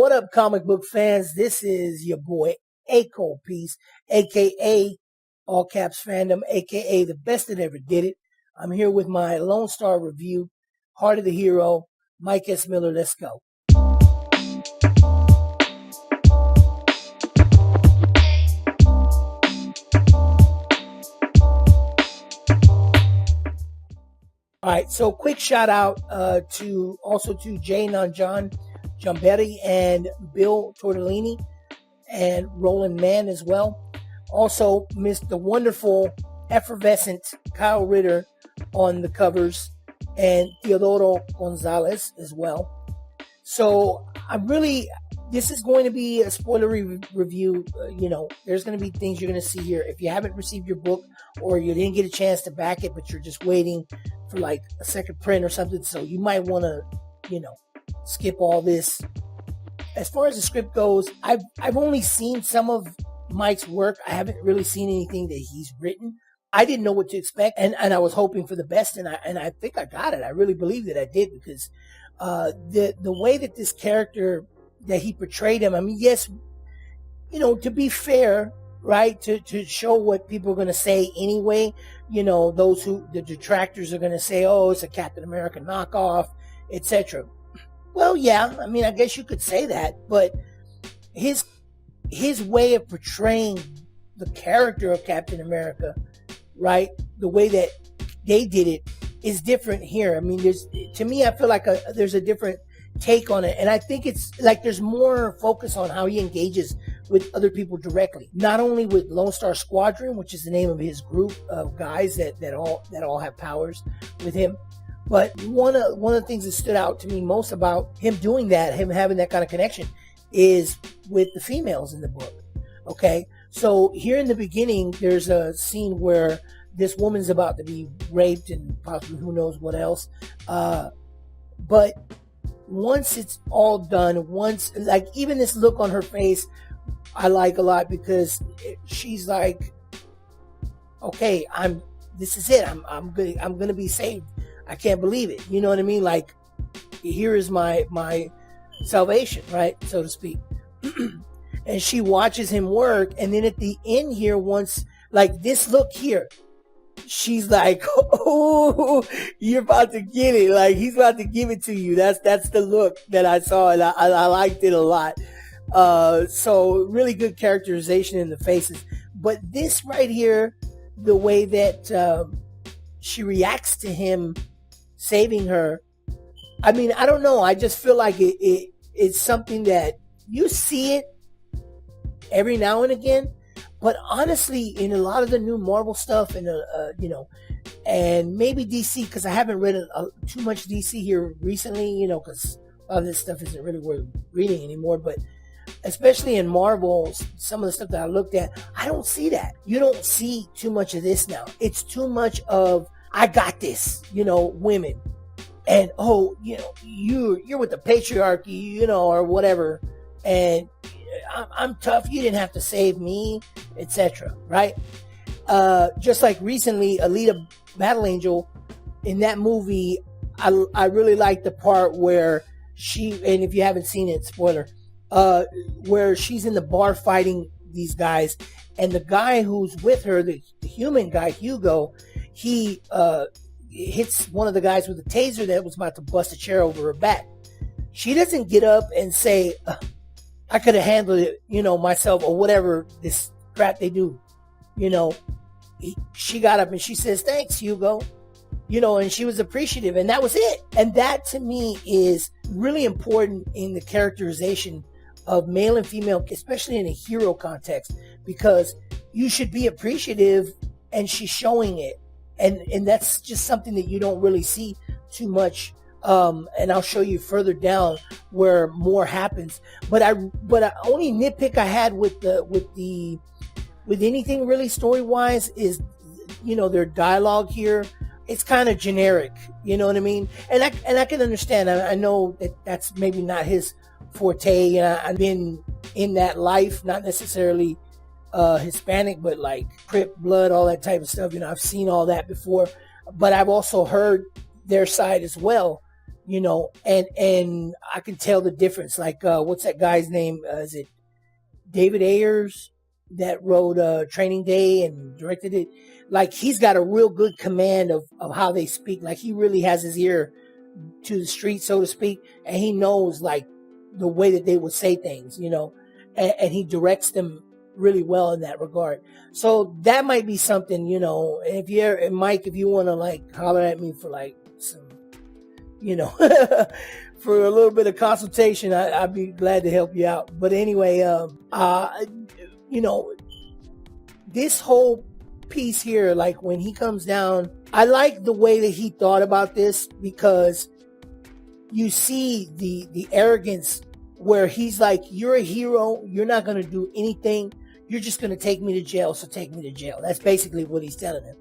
What up, comic book fans? This is your boy, A-Cold Piece, a.k.a. All Caps Fandom, a.k.a. the best that ever did it. I'm here with my Lone Star review, Heart of the Hero, Mike S. Miller. Let's go. All right, so quick shout out to Jay Nanjan Giambetti and Bill Tortellini and Roland Mann as well. Also, Mr. Wonderful, effervescent Kyle Ritter on the covers and Teodoro Gonzalez as well. So this is going to be a spoilery review. There's going to be things you're going to see here. If you haven't received your book or you didn't get a chance to back it, but you're just waiting for like a second print or something, so you might want to, skip all this. As far as the script goes, I've only seen some of Mike's work. I haven't really seen anything that he's written. I didn't know what to expect, and I was hoping for the best, and I think I got it. I really believe that I did, because the way that this character, that he portrayed him, I mean, yes, to be fair, right, to show what people are going to say anyway, the detractors are going to say, oh, it's a Captain America knockoff, etc. Well, yeah, I mean, I guess you could say that, but his way of portraying the character of Captain America, right, the way that they did it is different here. I mean, to me, I feel like there's a different take on it, and I think it's like there's more focus on how he engages with other people directly, not only with Lonestar Squadron, which is the name of his group of guys that all have powers with him. But one of the things that stood out to me most about him doing that, him having that kind of connection, is with the females in the book. Okay, so here in the beginning, there's a scene where this woman's about to be raped and possibly who knows what else. But once it's all done, even this look on her face, I like a lot, because she's like, okay, this is it. I'm gonna be saved. I can't believe it. You know what I mean? Like, here is my salvation, right? So to speak. And she watches him work. And then at the end here, once, like this look here, she's like, oh, you're about to get it. Like, he's about to give it to you. That's the look that I saw. And I liked it a lot. So really good characterization in the faces. But this right here, the way that she reacts to him saving her, I mean, I don't know. I just feel like it's something that you see it every now and again. But honestly, in a lot of the new Marvel stuff, and and maybe DC, because I haven't read too much DC here recently, because a lot of this stuff isn't really worth reading anymore. But especially in Marvel, some of the stuff that I looked at, I don't see that. You don't see too much of this now. It's too much of, I got this, women. And, you're with the patriarchy, or whatever. And I'm tough. You didn't have to save me, etc. Right? Just like recently, Alita Battle Angel, in that movie, I really liked the part where and if you haven't seen it, spoiler, where she's in the bar fighting these guys, and the guy who's with her, the human guy, Hugo, he hits one of the guys with a taser that was about to bust a chair over her back. She doesn't get up and say, I could have handled it, myself, or whatever this crap they do. She got up and she says, thanks, Hugo. And she was appreciative, and that was it. And that to me is really important in the characterization of male and female, especially in a hero context, because you should be appreciative, and she's showing it. And that's just something that you don't really see too much. And I'll show you further down where more happens. But only nitpick I had with anything really story wise is, their dialogue here. It's kind of generic, you know what I mean? And I can understand. I know that that's maybe not his forte. I've been in that life, not necessarily Hispanic, but like Crip, Blood, all that type of stuff. I've seen all that before, but I've also heard their side as well. and I can tell the difference. Like, what's that guy's name? Is it David Ayers that wrote Training Day and directed it? Like, he's got a real good command of how they speak. Like, he really has his ear to the street, so to speak, and he knows like the way that they would say things, and he directs them really well in that regard. So that might be something, if you're Mike, if you want to like holler at me for like some, for a little bit of consultation, I'd be glad to help you out. But anyway, this whole piece here, like when he comes down, I like the way that he thought about this, because you see the arrogance where he's like, you're a hero, you're not going to do anything, you're just going to take me to jail, so take me to jail. That's basically what he's telling him.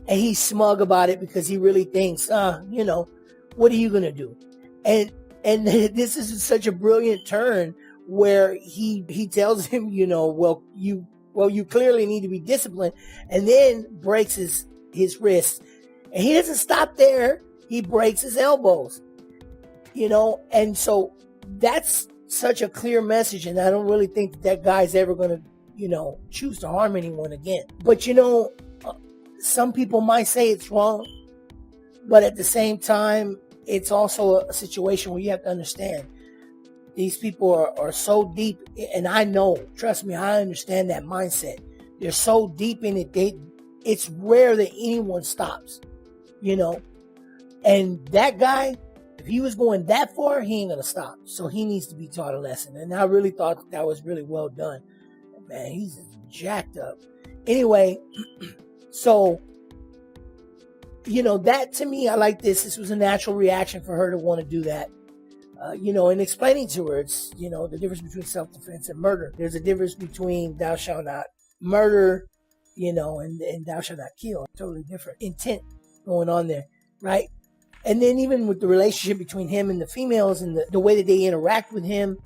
And he's smug about it because he really thinks, what are you going to do? And this is such a brilliant turn where he tells him, you clearly need to be disciplined, and then breaks his wrists. And he doesn't stop there. He breaks his elbows, and so that's such a clear message. And I don't really think that guy's ever going to, choose to harm anyone again. But, some people might say it's wrong, but at the same time, it's also a situation where you have to understand these people are so deep, and I know, trust me, I understand that mindset. They're so deep in it, it's rare that anyone stops, and that guy, if he was going that far, he ain't gonna stop. So he needs to be taught a lesson. And I really thought that was really well done. Man, he's jacked up. Anyway, so that to me, I like this. This was a natural reaction for her to want to do that. And explaining to her, it's, the difference between self-defense and murder. There's a difference between thou shalt not murder, and thou shalt not kill. Totally different intent going on there, right? And then even with the relationship between him and the females and the way that they interact with him,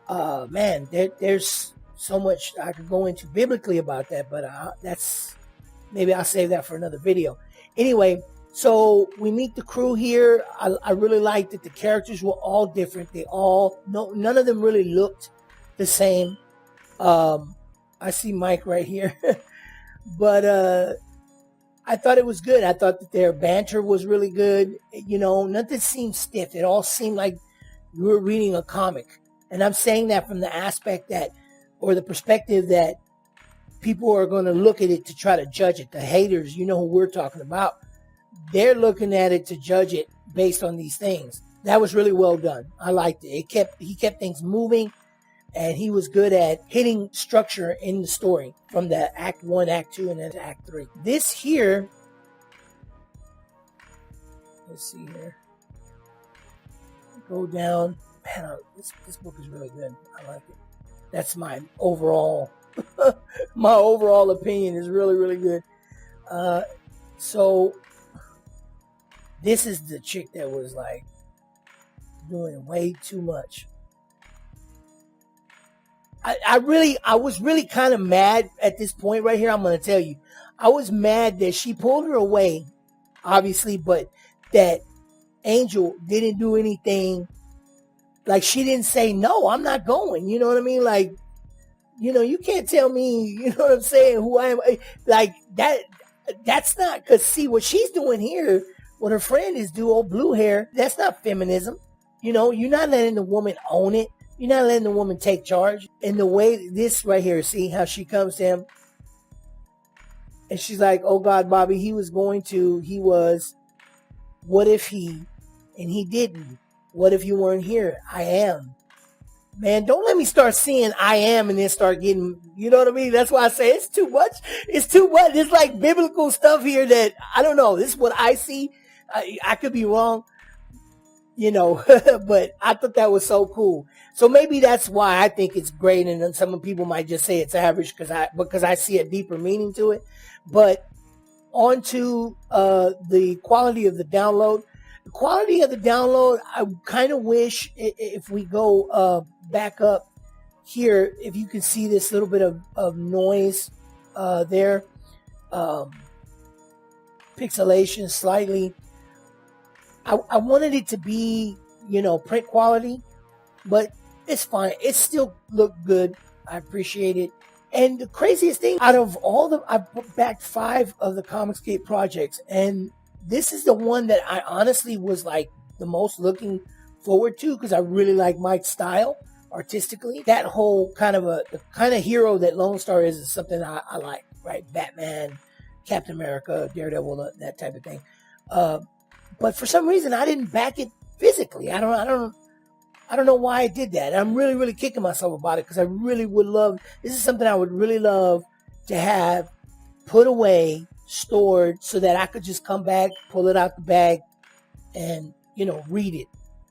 man, there's so much I could go into biblically about that, but maybe I'll save that for another video. Anyway, so we meet the crew here. I really like that the characters were all different. None of them really looked the same. I see Mike right here. But I thought it was good. I thought that their banter was really good. Nothing seemed stiff. It all seemed like you were reading a comic. And I'm saying that from the aspect or the perspective that people are going to look at it to try to judge it. The haters, who we're talking about. They're looking at it to judge it based on these things. That was really well done. I liked it. He kept things moving, and he was good at hitting structure in the story from the Act 1, Act 2, and then Act 3. This here, let's see here. Go down. Man, this book is really good. I like it. That's my overall, opinion is really, really good. So this is the chick that was like doing way too much. I was really kind of mad at this point right here. I'm going to tell you, I was mad that she pulled her away, obviously, but that Angel didn't do anything. Like, she didn't say, no, I'm not going. You know what I mean? Like, you can't tell me, you know what I'm saying, who I am. Like, that's not, because see, what she's doing here, what her friend is doing, old blue hair, that's not feminism. You're not letting the woman own it. You're not letting the woman take charge. And the way this right here, see how she comes to him, and she's like, oh God, Bobby, he was, what if he, and he didn't? What if you weren't here? I am. Man, don't let me start seeing I am and then start getting, you know what I mean? That's why I say it's too much. It's too much. It's like biblical stuff here that, I don't know. This is what I see. I could be wrong, but I thought that was so cool. So maybe that's why I think it's great. And then some people might just say it's average because I see a deeper meaning to it. But on to the quality of the download. The quality of the download, I kind of wish if we go back up here, if you can see this little bit of noise there, pixelation slightly. I wanted it to be, print quality, but it's fine. It still looked good. I appreciate it. And the craziest thing, out of all I've backed 5 of the Comicsgate projects, and this is the one that I honestly was like the most looking forward to, because I really like Mike's style artistically. That whole the kind of hero that Lone Star is something I like, right? Batman, Captain America, Daredevil, that type of thing. But for some reason, I didn't back it physically. I don't know why I did that. I'm really, really kicking myself about it, because I really would love. This is something I would really love to have put away, stored, so that I could just come back, pull it out the bag, and read it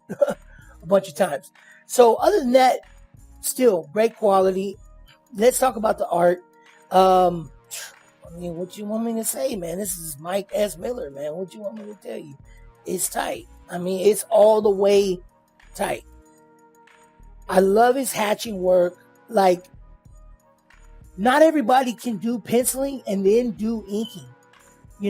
a bunch of times. So other than that, still great quality. Let's talk about the art. What you want me to say, man? This is Mike S. Miller, man. What you want me to tell you? It's tight. It's all the way tight. I love his hatching work. Like, not everybody can do penciling and then do inking,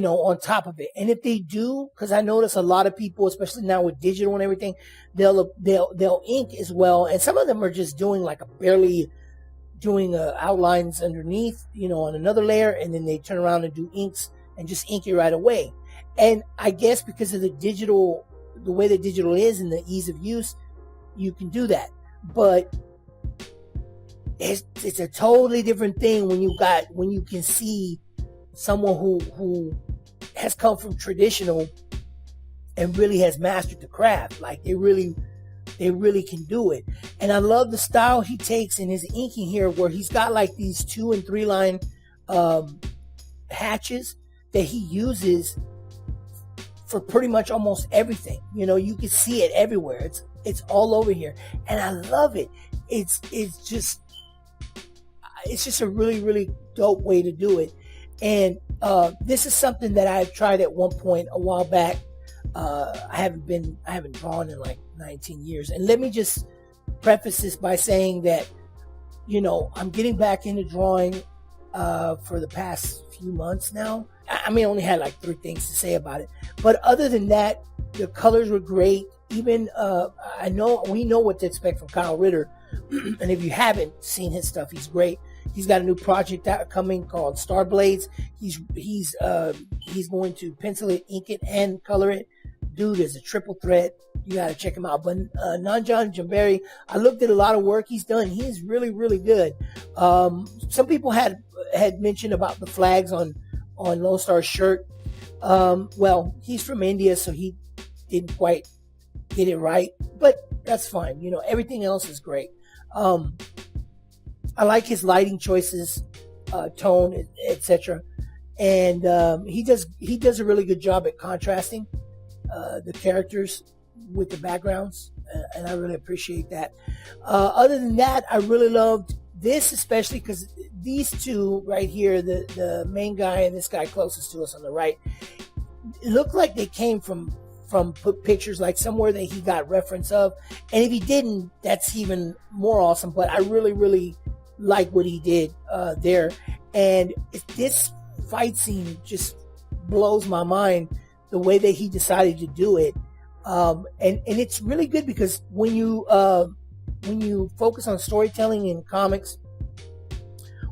on top of it. And if they do, because I notice a lot of people, especially now with digital and everything, they'll ink as well. And some of them are just doing like barely doing outlines underneath, on another layer, and then they turn around and do inks and just ink it right away. And I guess because of the way the digital is and the ease of use, you can do that. But it's a totally different thing when you can see someone who has come from traditional and really has mastered the craft. Like, they really can do it. And I love the style he takes in his inking here, where he's got like these 2 and 3 line hatches that he uses for pretty much almost everything. You can see it everywhere. It's all over here, and I love it. It's just a really, really dope way to do it. And this is something that I tried at one point a while back. I haven't drawn in like 19 years. And let me just preface this by saying that, I'm getting back into drawing for the past few months now. I only had like 3 things to say about it. But other than that, the colors were great. Even we know what to expect from Kyle Ritter. And if you haven't seen his stuff, he's great. He's got a new project coming called Star Blades. He's going to pencil it, ink it, and color it. Dude is a triple threat. You got to check him out. But Nanjan Jambari, I looked at a lot of work he's done. He's really, really good. Some people had mentioned about the flags on Lone Star's shirt. Well, he's from India, so he didn't quite get it right, but that's fine. Everything else is great. I like his lighting choices, tone, etc. And he does a really good job at contrasting the characters with the backgrounds, and I really appreciate that. Other than that, I really loved this, especially because these two right here, the main guy and this guy closest to us on the right, look like they came from pictures, like somewhere that he got reference of. And if he didn't, that's even more awesome. But I really, really like what he did there. And this fight scene just blows my mind, the way that he decided to do it. And it's really good, because when you focus on storytelling in comics,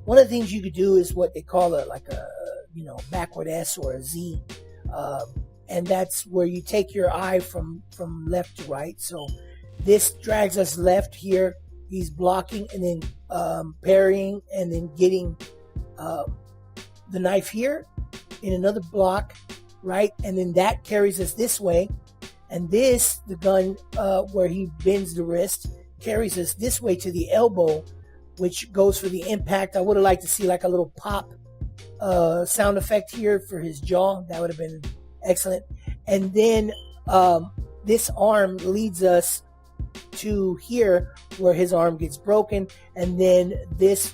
one of the things you could do is what they call a backward S or a Z. And that's where you take your eye from left to right. So this drags us left here. He's blocking and then parrying and then getting the knife here in another block, right? And then that carries us this way. And this, the gun where he bends the wrist, carries us this way to the elbow, which goes for the impact. I would have liked to see like a little pop sound effect here for his jaw. That would have been excellent. And then this arm leads us to here, where his arm gets broken. And then this,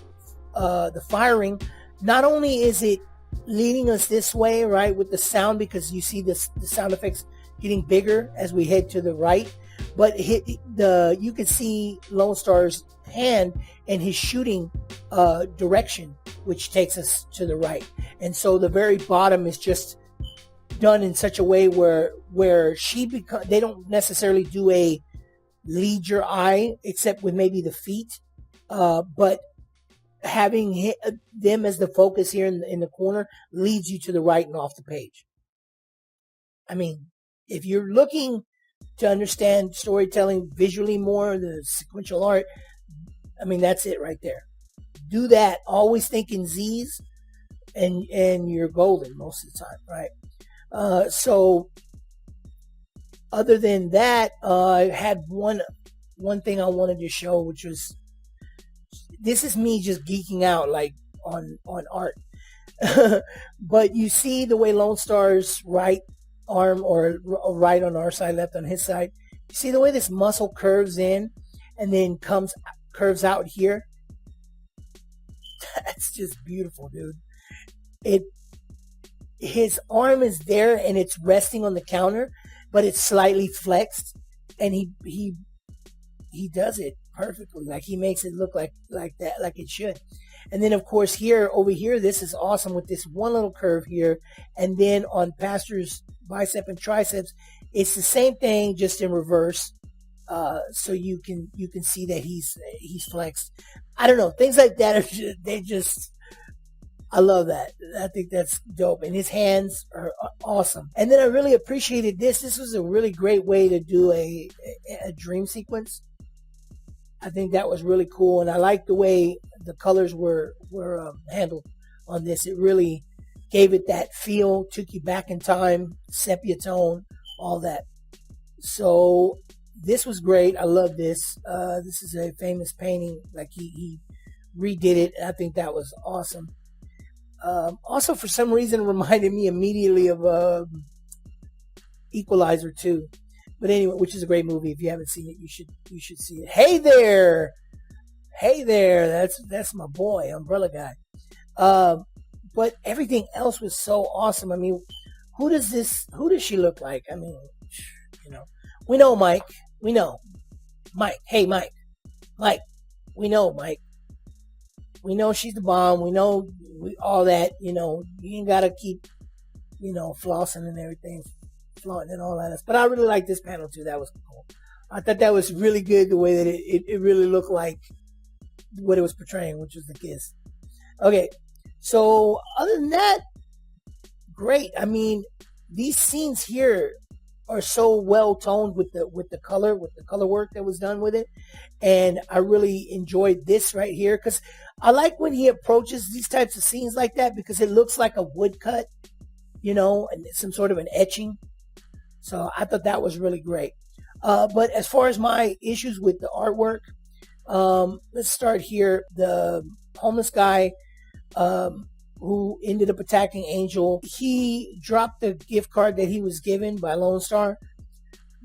the firing, not only is it leading us this way, right, with the sound, because you see the sound effects getting bigger as we head to the right, but you can see Lone Star's hand and his shooting direction, which takes us to the right. And so the very bottom is just done in such a way where they don't necessarily do a lead your eye, except with maybe the feet, but having them as the focus here in the corner leads you to the right and off the page. I mean, if you're looking to understand storytelling visually more, the sequential art, I mean, that's it right there. Do that. Always think in Z's, and you're golden most of the time, right? So other than that, I had one thing I wanted to show, which was, this is me just geeking out like on art. But you see the way Lone Star's right arm, or right on our side, left on his side, you see the way this muscle curves in and then curves out here? That's just beautiful, dude. His arm is there and it's resting on the counter, but it's slightly flexed, and he does it perfectly. Like, he makes it look like that, like it should. And then of course over here, this is awesome with this one little curve here. And then on Pastor's bicep and triceps, it's the same thing, just in reverse. So you can see that he's flexed. I don't know, things like that are I love that. I think that's dope. And his hands are awesome. And then I really appreciated this. This was a really great way to do a dream sequence. I think that was really cool. And I like the way the colors were handled on this. It really gave it that feel, took you back in time, sepia tone, all that. So this was great. I love this. This is a famous painting. Like, he redid it. I think that was awesome. Also, for some reason, it reminded me immediately of Equalizer 2. But anyway, which is a great movie. If you haven't seen it, you should see it. Hey there, that's my boy, Umbrella Guy. But everything else was so awesome. I mean, who does she look like? I mean, we know Mike. We know Mike. Hey, Mike. We know Mike. We know she's the bomb. We know all that. You ain't gotta keep, flossing and everything, flaunting and all that. But I really like this panel too. That was cool. I thought that was really good, the way that it really looked like what it was portraying, which was the kiss. Okay, so other than that, great. I mean, these scenes here are so well toned with the color work that was done with it, and I really enjoyed this right here, because I like when he approaches these types of scenes like that, because it looks like a woodcut, and some sort of an etching. So I thought that was really great. But as far as my issues with the artwork, let's start here. The homeless guy who ended up attacking Angel, he dropped the gift card that he was given by Lone Star.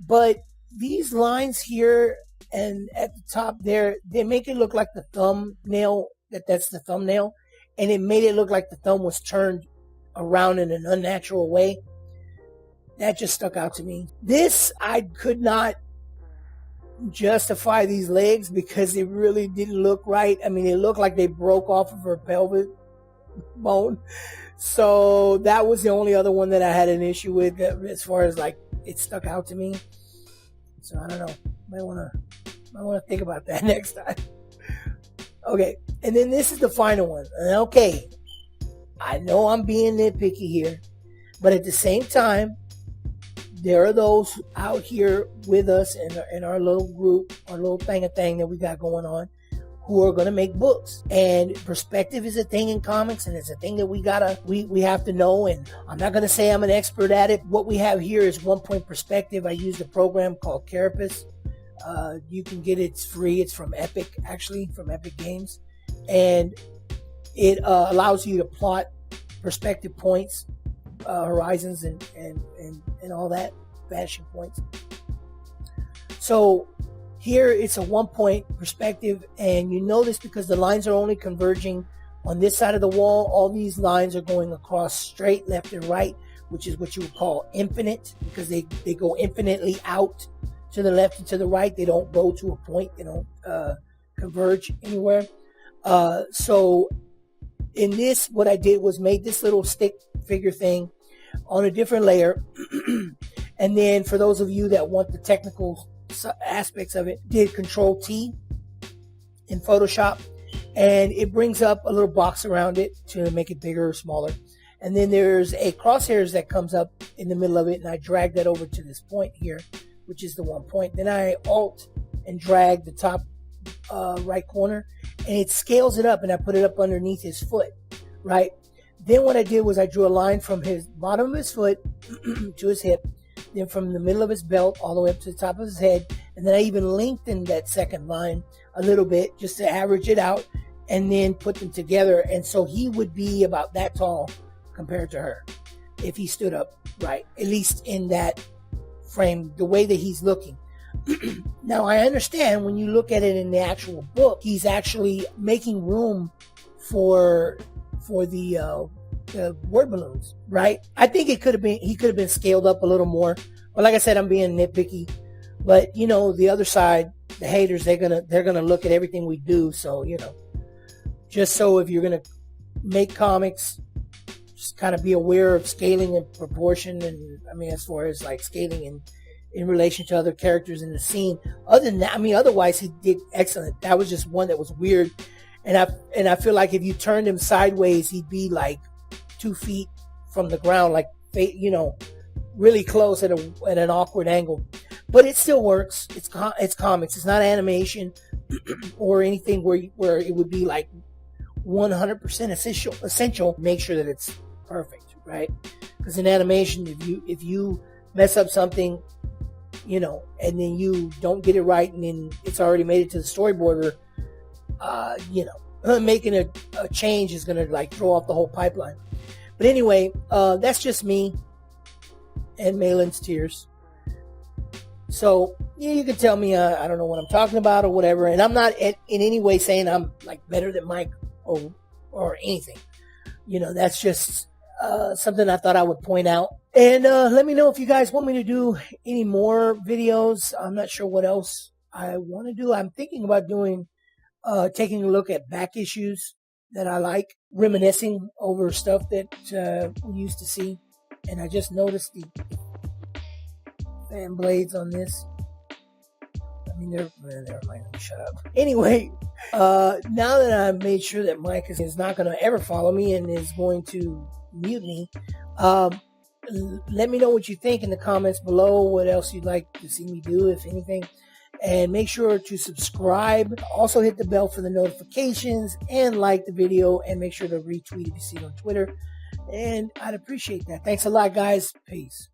But these lines here and at the top there, they make it look like the thumbnail, that's the thumbnail. And it made it look like the thumb was turned around in an unnatural way. That just stuck out to me. This, I could not justify these legs, because it really didn't look right. I mean, it looked like they broke off of her pelvic bone. So that was the only other one that I had an issue with, as far as like it stuck out to me. So I don't know. Might want to think about that next time. Okay, and then this is the final one. Okay, I know I'm being nitpicky here, but at the same time, there are those out here with us in our little group, our little thing that we got going on, who are going to make books. And perspective is a thing in comics, and it's a thing that we have to know. And I'm not going to say I'm an expert at it. What we have here is 1 point perspective. I used a program called Carapace. You can get it, it's free. It's from Epic, actually, from Epic Games. And it allows you to plot perspective points, horizons, and all that, vanishing points. So here it's a 1 point perspective, and you know this because the lines are only converging on this side of the wall. All these lines are going across straight, left and right, which is what you would call infinite, because they go infinitely out to the left and to the right. They don't go to a point. They don't converge anywhere. So in this, what I did was made this little stick figure thing on a different layer. And then for those of you that want the technical aspects of it, did Control T in Photoshop, and it brings up a little box around it to make it bigger or smaller. And then there's a crosshairs that comes up in the middle of it, and I drag that over to this point here, which is the 1 point. Then I Alt and drag the top right corner, and it scales it up, and I put it up underneath his foot, right? Then what I did was I drew a line from his bottom of his foot to his hip, then from the middle of his belt all the way up to the top of his head, and then I even lengthened that second line a little bit just to average it out, and then put them together. And so he would be about that tall compared to her if he stood up right, at least in that frame, the way that he's looking. Now I understand when you look at it in the actual book, he's actually making room for the word balloons, right? I think he could have been scaled up a little more, but like I said, I'm being nitpicky. But you know, the other side, the haters, they're gonna look at everything we do. So you know, just so if you're gonna make comics, just kind of be aware of scaling and proportion, and I mean as far as like scaling in relation to other characters in the scene. Other than that, I mean, otherwise he did excellent. That was just one that was weird, and I feel like if you turned him sideways, he'd be like 2 feet from the ground, like, you know, really close at an awkward angle. But it still works. It's comics. It's not animation or anything where it would be like 100% essential. Make sure that it's perfect, right? Because in animation, if you mess up something, you know, and then you don't get it right, and then it's already made it to the storyboarder, you know, making a change is gonna like throw off the whole pipeline. But anyway, that's just me and Malin's tears. So yeah, you can tell me I don't know what I'm talking about or whatever, and I'm not in any way saying I'm like better than Mike or anything. You know, that's just something I thought I would point out. And let me know if you guys want me to do any more videos. I'm not sure what else I want to do. I'm thinking about doing taking a look at back issues that I like, reminiscing over stuff that we used to see. And I just noticed the fan blades on this. I mean, never mind. Shut up. Anyway, now that I've made sure that Mike is not going to ever follow me and is going to mute me, let me know what you think in the comments below. What else you'd like to see me do, if anything. And make sure to subscribe. Also hit the bell for the notifications and like the video, and make sure to retweet if you see it on Twitter. And I'd appreciate that. Thanks a lot, guys. Peace.